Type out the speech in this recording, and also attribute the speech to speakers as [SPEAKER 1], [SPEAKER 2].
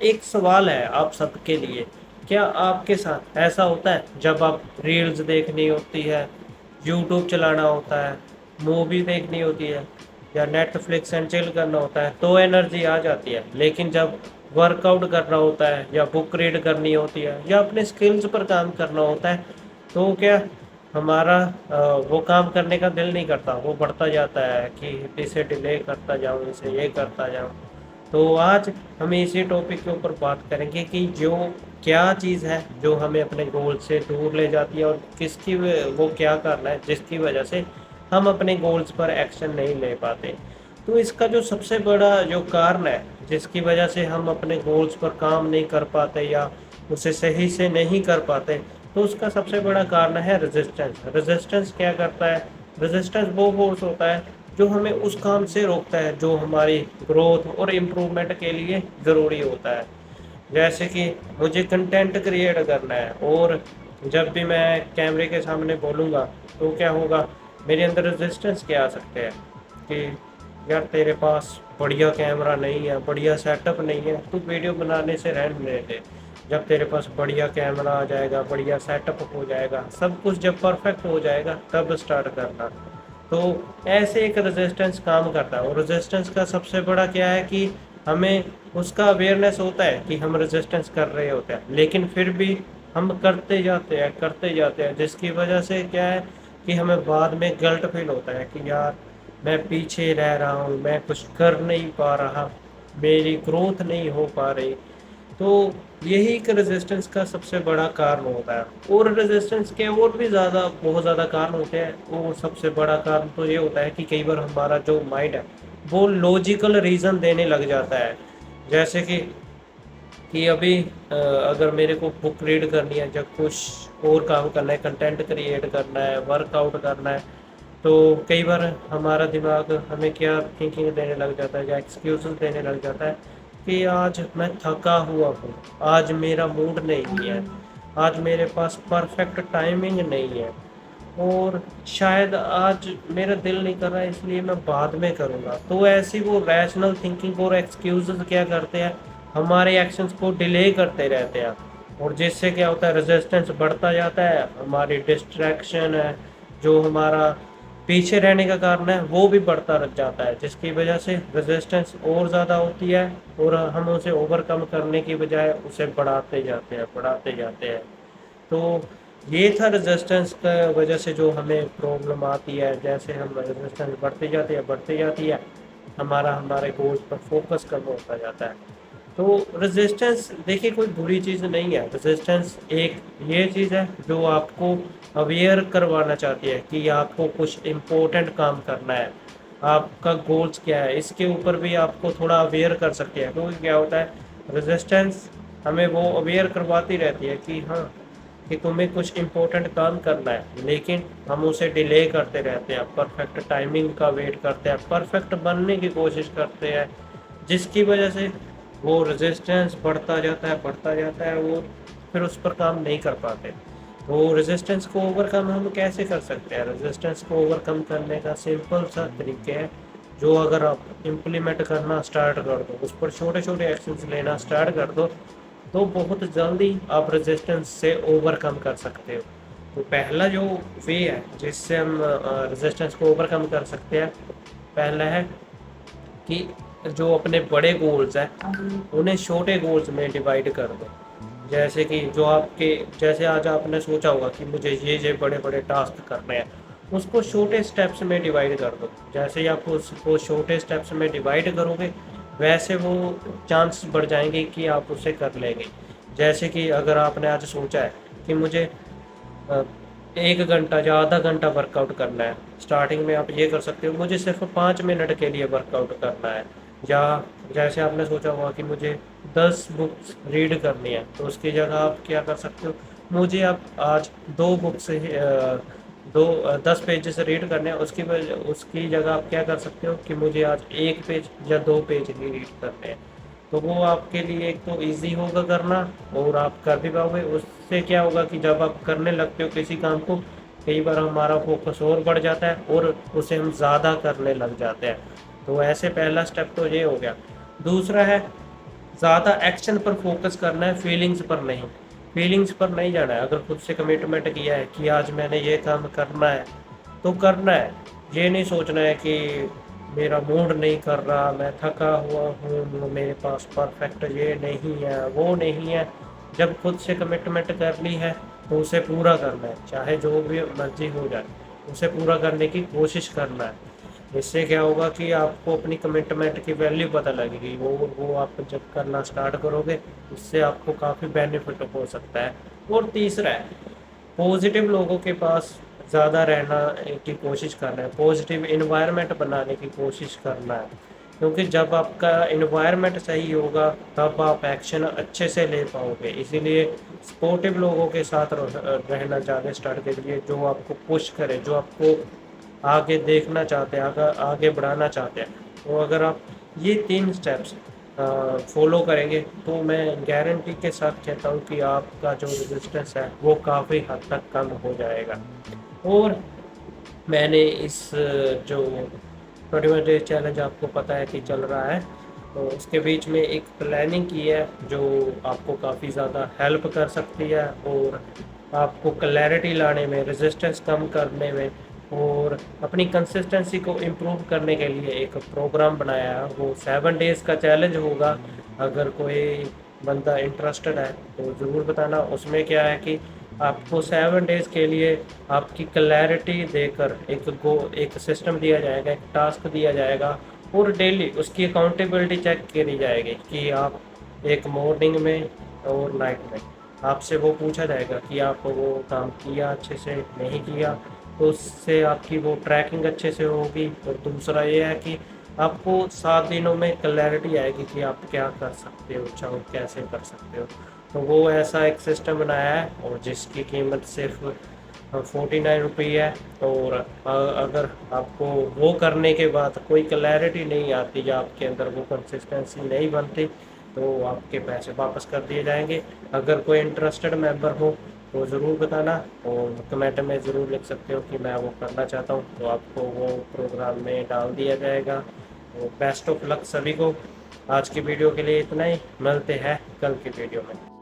[SPEAKER 1] एक सवाल है आप सबके लिए, क्या आपके साथ ऐसा होता है जब आप रील्स देखनी होती है, यूट्यूब चलाना होता है, मूवी देखनी होती है या नेटफ्लिक्स एंड चिल करना होता है तो एनर्जी आ जाती है, लेकिन जब वर्कआउट करना होता है या बुक रीड करनी होती है या अपने स्किल्स पर काम करना होता है तो क्या हमारा वो काम करने का दिल नहीं करता, वो बढ़ता जाता है कि इसे डिले करता जाऊँ, इसे ये करता जाऊँ। तो आज हम इसी टॉपिक के ऊपर बात करेंगे कि जो क्या चीज़ है जो हमें अपने गोल से दूर ले जाती है और किसकी वो क्या करना है जिसकी वजह से हम अपने गोल्स पर एक्शन नहीं ले पाते। तो इसका जो सबसे बड़ा जो कारण है जिसकी वजह से हम अपने गोल्स पर काम नहीं कर पाते या उसे सही से नहीं कर पाते, तो उसका सबसे बड़ा कारण है रेजिस्टेंस। रेजिस्टेंस क्या करता है? रेजिस्टेंस वो फोर्स होता है जो हमें उस काम से रोकता है जो हमारी ग्रोथ और इम्प्रूवमेंट के लिए ज़रूरी होता है। जैसे कि मुझे कंटेंट क्रिएट करना है और जब भी मैं कैमरे के सामने बोलूँगा तो क्या होगा, मेरे अंदर रेजिस्टेंस क्या आ सकते हैं कि यार तेरे पास बढ़िया कैमरा नहीं है, बढ़िया सेटअप नहीं है, तू वीडियो बनाने से रहने दे। जब तेरे पास बढ़िया कैमरा आ जाएगा, बढ़िया सेटअप हो जाएगा, सब कुछ जब परफेक्ट हो जाएगा तब स्टार्ट करना। तो ऐसे एक रेजिस्टेंस काम करता है और रेजिस्टेंस का सबसे बड़ा क्या है कि हमें उसका अवेयरनेस होता है कि हम रेजिस्टेंस कर रहे होते हैं, लेकिन फिर भी हम करते जाते हैं जिसकी वजह से क्या है कि हमें बाद में गिल्ट फील होता है कि यार मैं पीछे रह रहा हूँ, मैं कुछ कर नहीं पा रहा, मेरी ग्रोथ नहीं हो पा रही। तो यही एक रेजिस्टेंस का सबसे बड़ा कारण होता है। और रेजिस्टेंस के और भी ज़्यादा बहुत ज़्यादा कारण होते हैं। वो सबसे बड़ा कारण तो ये होता है कि कई बार हमारा जो माइंड है वो लॉजिकल रीज़न देने लग जाता है। जैसे कि अभी अगर मेरे को बुक रीड करनी है, जब कुछ और काम करना है, कंटेंट क्रिएट करना है, वर्कआउट करना है, तो कई बार हमारा दिमाग हमें क्या थिंकिंग देने लग जाता है या एक्सक्यूज़ देने लग जाता है कि आज मैं थका हुआ हूँ, आज मेरा मूड नहीं है, आज मेरे पास परफेक्ट टाइमिंग नहीं है और शायद आज मेरा दिल नहीं कर रहा है इसलिए मैं बाद में करूँगा। तो ऐसी वो रैशनल थिंकिंग और एक्सक्यूज़ क्या करते हैं, हमारे एक्शंस को डिले करते रहते हैं और जिससे क्या होता है रेजिस्टेंस बढ़ता जाता है, हमारी डिस्ट्रैक्शन है जो हमारा पीछे रहने का कारण है वो भी बढ़ता रह जाता है, जिसकी वजह से रेजिस्टेंस और ज़्यादा होती है और हम उसे ओवरकम करने की बजाय उसे बढ़ाते जाते हैं। तो ये था रेजिस्टेंस का वजह से जो हमें प्रॉब्लम आती है, जैसे हम रेजिस्टेंस बढ़ती जाती है, हमारा हमारे गोल्स पर फोकस कम होता जाता है। तो रेजिस्टेंस देखिए कोई बुरी चीज़ नहीं है, रेजिस्टेंस एक ये चीज़ है जो आपको अवेयर करवाना चाहती है कि आपको कुछ इम्पोर्टेंट काम करना है, आपका गोल्स क्या है इसके ऊपर भी आपको थोड़ा अवेयर कर सकती है। क्योंकि क्या होता है रेजिस्टेंस हमें वो अवेयर करवाती रहती है कि हाँ कि तुम्हें कुछ इम्पोर्टेंट काम करना है, लेकिन हम उसे डिले करते रहते हैं, परफेक्ट टाइमिंग का वेट करते हैं, परफेक्ट बनने की कोशिश करते हैं, जिसकी वजह से वो रेजिस्टेंस बढ़ता जाता है और फिर उस पर काम नहीं कर पाते। तो रेजिस्टेंस को ओवरकम हम कैसे कर सकते हैं? रेजिस्टेंस को ओवरकम करने का सिंपल सा तरीके है जो अगर आप इम्प्लीमेंट करना स्टार्ट कर दो, उस पर छोटे छोटे एक्शंस लेना स्टार्ट कर दो, तो बहुत जल्दी आप रेजिस्टेंस से ओवरकम कर सकते हो। तो पहला जो वे है जिससे हम रेजिस्टेंस को ओवरकम कर सकते हैं, पहला है कि जो अपने बड़े गोल्स हैं उन्हें छोटे गोल्स में डिवाइड कर दो। जैसे कि जो आपके जैसे आज आपने सोचा होगा कि मुझे ये बड़े बड़े टास्क करने हैं, उसको छोटे स्टेप्स में डिवाइड कर दो। जैसे ही आप उसको छोटे स्टेप्स में डिवाइड करोगे वैसे वो चांस बढ़ जाएंगे कि आप उसे कर लेंगे। जैसे कि अगर आपने आज सोचा है कि मुझे 1 घंटा या आधा घंटा वर्कआउट करना है, स्टार्टिंग में आप ये कर सकते हो मुझे सिर्फ 5 मिनट के लिए वर्कआउट करना है। या जैसे आपने सोचा होगा कि मुझे 10 बुक्स रीड करनी है, तो उसकी जगह आप क्या कर सकते हो, मुझे आप आज 2 बुक्स 10 पेजेस रीड करने हैं, उसकी जगह आप क्या कर सकते हो कि मुझे आज 1 पेज या 2 पेज ही रीड करने हैं। तो वो आपके लिए एक तो ईज़ी होगा करना और आप कर भी पाओगे। उससे क्या होगा कि जब आप करने लगते हो किसी काम को, कई बार हमारा फोकस और बढ़ जाता है और उसे हम ज़्यादा करने लग जाते हैं। तो ऐसे पहला स्टेप तो ये हो गया। दूसरा है ज़्यादा एक्शन पर फोकस करना है, फीलिंग्स पर नहीं। फीलिंग्स पर नहीं जाना है। अगर खुद से कमिटमेंट किया है कि आज मैंने ये काम करना है तो करना है। ये नहीं सोचना है कि मेरा मूड नहीं कर रहा, मैं थका हुआ हूँ, मेरे पास परफेक्ट ये नहीं है, वो नहीं है। जब खुद से कमिटमेंट कर ली है तो उसे पूरा करना है, चाहे जो भी मर्जी हो जाए, उसे पूरा करने की कोशिश करना है। इससे क्या होगा कि आपको अपनी कमिटमेंट की वैल्यू पता लगेगी। वो आप जब करना स्टार्ट करोगे, उससे आपको काफ़ी बेनिफिट हो सकता है। और तीसरा है, पॉजिटिव लोगों के पास ज़्यादा रहना की कोशिश करना है, पॉजिटिव इन्वायरमेंट बनाने की कोशिश करना है। क्योंकि जब आपका इन्वायरमेंट सही होगा तब आप एक्शन अच्छे से ले पाओगे। इसीलिए सपोर्टिव लोगों के साथ रहना ज़्यादा स्टार्ट करिए, जो आपको पुश करे, जो आपको आगे देखना चाहते हैं, आगे आगे बढ़ाना चाहते हैं। तो अगर आप ये 3 स्टेप्स फॉलो करेंगे तो मैं गारंटी के साथ कहता हूँ कि आपका जो रेजिस्टेंस है वो काफ़ी हद तक कम हो जाएगा। और मैंने इस जो 21 डेज चैलेंज आपको पता है कि चल रहा है, तो उसके बीच में एक प्लानिंग की है जो आपको काफ़ी ज़्यादा हेल्प कर सकती है और आपको क्लैरिटी लाने में, रेजिस्टेंस कम करने में और अपनी कंसिस्टेंसी को इम्प्रूव करने के लिए एक प्रोग्राम बनाया है। वो 7 डेज़ का चैलेंज होगा। अगर कोई बंदा इंटरेस्टेड है तो ज़रूर बताना। उसमें क्या है कि आपको 7 डेज़ के लिए आपकी क्लैरिटी देकर एक सिस्टम दिया जाएगा, एक टास्क दिया जाएगा और डेली उसकी अकाउंटेबिलिटी चेक करी जाएगी कि आप एक मॉर्निंग में और नाइट में आपसे वो पूछा जाएगा कि आप वो काम किया अच्छे से, नहीं किया, तो उससे आपकी वो ट्रैकिंग अच्छे से होगी। और दूसरा ये है कि आपको 7 दिनों में क्लैरिटी आएगी कि आप क्या कर सकते हो, चाहो कैसे कर सकते हो। तो वो ऐसा एक सिस्टम बनाया है और जिसकी कीमत सिर्फ 49 रुपये है। और अगर आपको वो करने के बाद कोई क्लैरिटी नहीं आती या आपके अंदर वो कंसिस्टेंसी नहीं बनती तो आपके पैसे वापस कर दिए जाएंगे। अगर कोई इंटरेस्टेड मेंबर हो तो ज़रूर बताना और कमेंट में ज़रूर लिख सकते हो कि मैं वो करना चाहता हूँ, तो आपको वो प्रोग्राम में डाल दिया जाएगा। तो बेस्ट ऑफ लक सभी को। आज की वीडियो के लिए इतना ही, मिलते हैं कल की वीडियो में।